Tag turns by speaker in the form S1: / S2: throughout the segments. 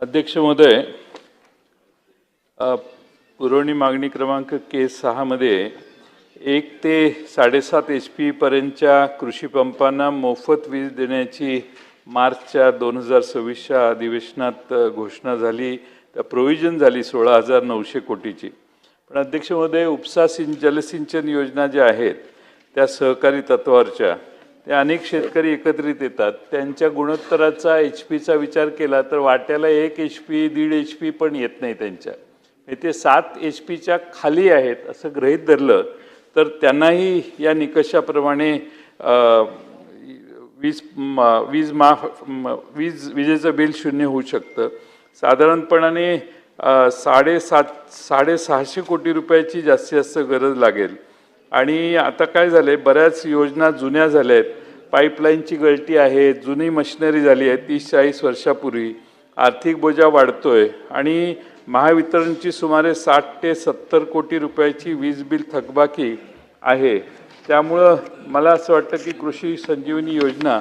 S1: अध्यक्ष महोदय, पुरवणी मागणी क्रमांक K6 मध्ये 1 ते 7.5 HP पर्यंतच्या कृषी पंपांना मोफत वीज देण्याची मार्चच्या 2026च्या अधिवेशनात घोषणा झाली. त्या प्रोव्हिजन झाली 16,900 कोटीची. पण अध्यक्ष महोदय, उपसा जलसिंचन योजना ज्या आहेत त्या सहकारी तत्वावरच्या, त्या अनेक शेतकरी एकत्रित येतात. त्यांच्या गुणोत्तराचा HP चा विचार केला तर वाट्याला 1 HP 1.5 HP पण येत नाही त्यांच्या. ते 7 HP च्या खाली आहेत असं गृहीत धरलं तर त्यांनाही या निकषाप्रमाणे विजेचं बिल शून्य होऊ शकतं. साधारणपणाने 650 कोटी रुपयाची जास्तीत जास्त गरज लागेल. आणि आता काय झालंय, बऱ्याच योजना जुन्या झाल्या आहेत. पाईपलाईनची गळती आहे, जुनी मशिनरी झाली आहे 30-40 वर्षापूर्वी. आर्थिक बोजा वाढतोय आणि महावितरणची सुमारे 60 ते 70 कोटी रुपयाची वीज बिल थकबाकी आहे. त्यामुळं मला असं वाटतं की कृषी संजीवनी योजना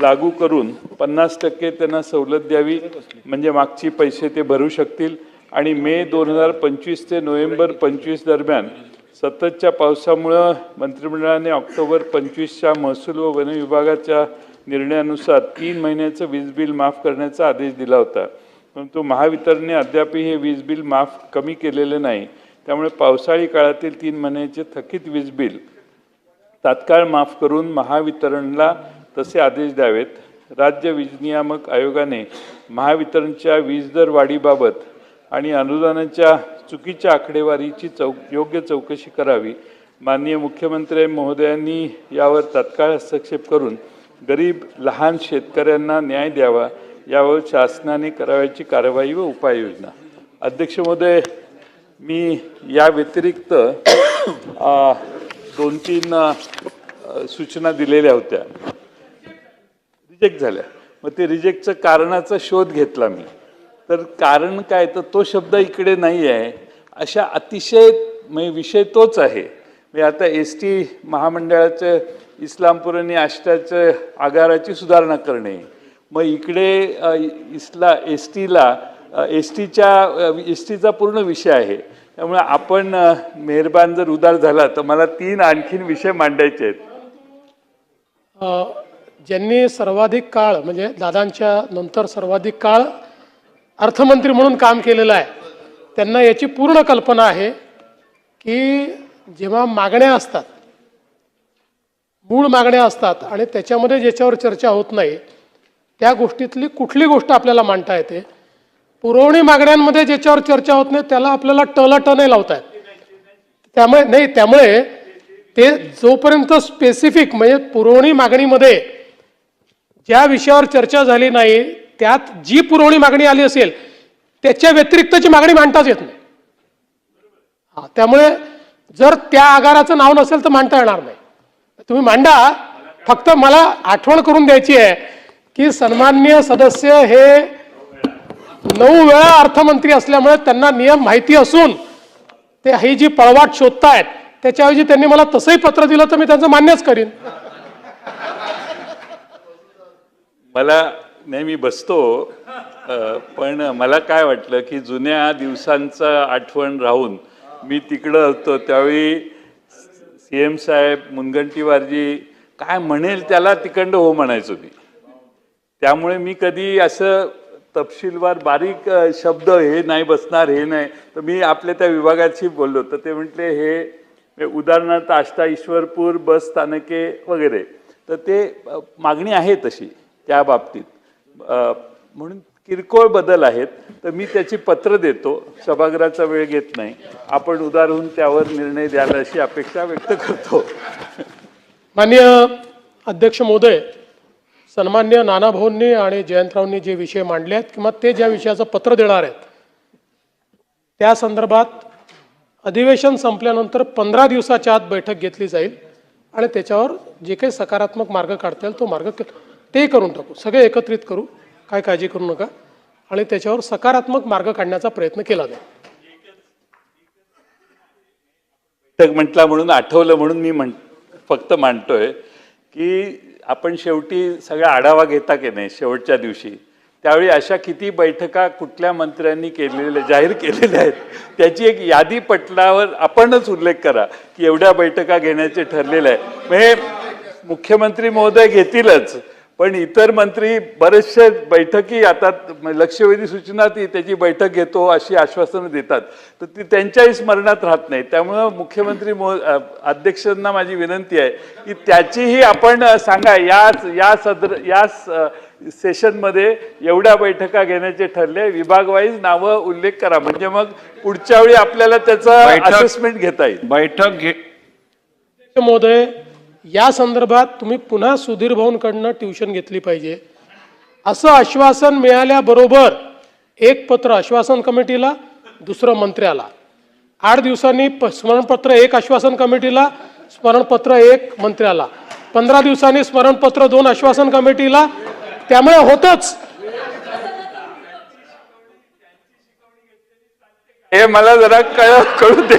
S1: लागू करून 50% त्यांना सवलत द्यावी, म्हणजे मागची पैसे ते भरू शकतील. आणि मे 2025 ते नोव्हेंबर 25 दरम्यान सततच्या पावसामुळं मंत्रिमंडळाने ऑक्टोबर 25च्या महसूल व वन विभागाच्या निर्णयानुसार 3 महिन्याचं वीज बिल माफ करण्याचा आदेश दिला होता. परंतु महावितरणने अद्यापही हे वीज बिल माफ कमी केलेले नाही. त्यामुळे पावसाळी काळातील 3 महिन्याचे थकीत वीज बिल तात्काळ माफ करून महावितरणला तसे आदेश द्यावेत. राज्य वीज नियामक आयोगाने महावितरणच्या वीज दर वाढीबाबत आणि अनुदानाच्या चुकीच्या आकडेवारीची योग्य चौकशी करावी. माननीय मुख्यमंत्री महोदयांनी यावर तात्काळ हस्तक्षेप करून गरीब लहान शेतकऱ्यांना न्याय द्यावा, यावर शासनाने करावयाची कारवाई व उपाययोजना. अध्यक्ष महोदय, मी या व्यतिरिक्त 2-3 सूचना दिलेल्या होत्या, रिजेक्ट झाल्या. मग ते रिजेक्टचं कारणाचा शोध घेतला मी. तर कारण काय, तर तो शब्द इकडे नाही आहे. अशा अतिशय विषय तोच आहे. मी आता ST महामंडळाचं इस्लामपूर आणि आष्टाच्या आगाराची सुधारणा करणे, मग इकडे एसटीचा पूर्ण विषय आहे. त्यामुळे आपण मेहरबान जर उदार झाला तर मला 3 आणखीन विषय मांडायचे आहेत.
S2: ज्यांनी सर्वाधिक काळ, म्हणजे दादांच्या नंतर सर्वाधिक काळ अर्थमंत्री म्हणून काम केलेलं आहे, त्यांना याची पूर्ण कल्पना आहे की जेव्हा मागण्या असतात, मूळ मागण्या असतात आणि त्याच्यामध्ये ज्याच्यावर चर्चा होत नाही त्या गोष्टीतली कुठली गोष्ट आपल्याला मांडता येते. पुरवणी मागण्यांमध्ये ज्याच्यावर चर्चा होत नाही त्याला आपल्याला टलट नाही लावता येत. त्यामुळे ते जोपर्यंत स्पेसिफिक, म्हणजे पुरवणी मागणीमध्ये ज्या विषयावर चर्चा झाली नाही त्यात जी पुरवणी मागणी आली असेल त्याच्या व्यतिरिक्तची मागणी मांडताच येत नाही. त्यामुळे जर त्या आगाराचं नाव नसेल तर मांडता येणार नाही. तुम्ही मांडा, फक्त मला आठवण करून द्यायची आहे की सन्माननीय सदस्य हे 9 वेळा अर्थमंत्री असल्यामुळे त्यांना नियम माहिती असून ते ही जी पळवाट शोधतायत त्याच्याऐवजी त्यांनी मला तसंही पत्र दिलं तर मी त्यांचं मान्यच करीन.
S1: मला नेहमी बसतो, पण मला काय वाटलं की जुन्या दिवसांचं आठवण राहून मी तिकडं होतो त्यावेळी CM साहेब, मुनगंटीवारजी काय म्हणेल त्याला तिकडं हो म्हणायचो मी. त्यामुळे मी कधी असं तपशीलवार बारीक शब्द हे नाही बसणार, हे नाही. तर मी आपल्या त्या विभागाशी बोललो तर ते म्हटले हे उदाहरणार्थ आष्टा, ईश्वरपूर बस स्थानके वगैरे, तर ते मागणी आहे तशी त्या बाबतीत. म्हणून किरकोळ बदल आहेत. तर मी त्याची पत्र देतो, सभागृहाचा वेळ घेत नाही. आपण उदार होऊन त्यावर निर्णय द्याल अशी अपेक्षा व्यक्त करतो.
S2: माननीय अध्यक्ष महोदय, सन्मान्य नानाभाऊंनी आणि जयंतरावांनी जे विषय मांडले आहेत किंवा ते ज्या विषयाचं पत्र देणार आहेत त्या संदर्भात अधिवेशन संपल्यानंतर 15 दिवसाच्या आत बैठक घेतली जाईल आणि त्याच्यावर जे काही सकारात्मक मार्ग काढता येईल तो मार्ग ते करून टाकू. सगळे एकत्रित करू, काय काळजी करू नका, आणि त्याच्यावर सकारात्मक मार्ग काढण्याचा प्रयत्न केला जाईल.
S1: बैठक म्हटला म्हणून आठवलं म्हणून मी फक्त मांडतोय की आपण शेवटी सगळा आढावा घेता की नाही शेवटच्या दिवशी, त्यावेळी अशा किती बैठका कुठल्या मंत्र्यांनी केलेल्या जाहीर केलेल्या आहेत त्याची एक यादी पटलावर आपणच उल्लेख करा की एवढ्या बैठका घेण्याचे ठरलेलं आहे. म्हणजे मुख्यमंत्री महोदय घेतीलच, पण इतर मंत्री बरेचसे बैठकी आता लक्षवेधी सूचना ती त्याची बैठक घेतो अशी आश्वासनं देतात, तर ती त्यांच्याही स्मरणात राहत नाही. त्यामुळं मुख्यमंत्री अध्यक्षांना माझी विनंती आहे की त्याचीही आपण सांगा या सेशनमध्ये एवढ्या बैठका घेण्याचे ठरले, विभागवाईज नावं उल्लेख करा, म्हणजे मग पुढच्या वेळी आपल्याला त्याचं असेसमेंट घेता येईल.
S2: महोदय, या संदर्भात तुम्ही पुन्हा सुधीर भाऊंकडनं ट्युशन घेतली पाहिजे. असं आश्वासन मिळाल्याबरोबर एक पत्र आश्वासन कमिटीला, दुसरं मंत्र्याला, 8 दिवसांनी स्मरणपत्र एक आश्वासन कमिटीला, स्मरणपत्र एक मंत्र्याला, 15 दिवसांनी स्मरणपत्र 2 आश्वासन कमिटीला. त्यामुळे होतच
S1: हे मला जरा कळू दे.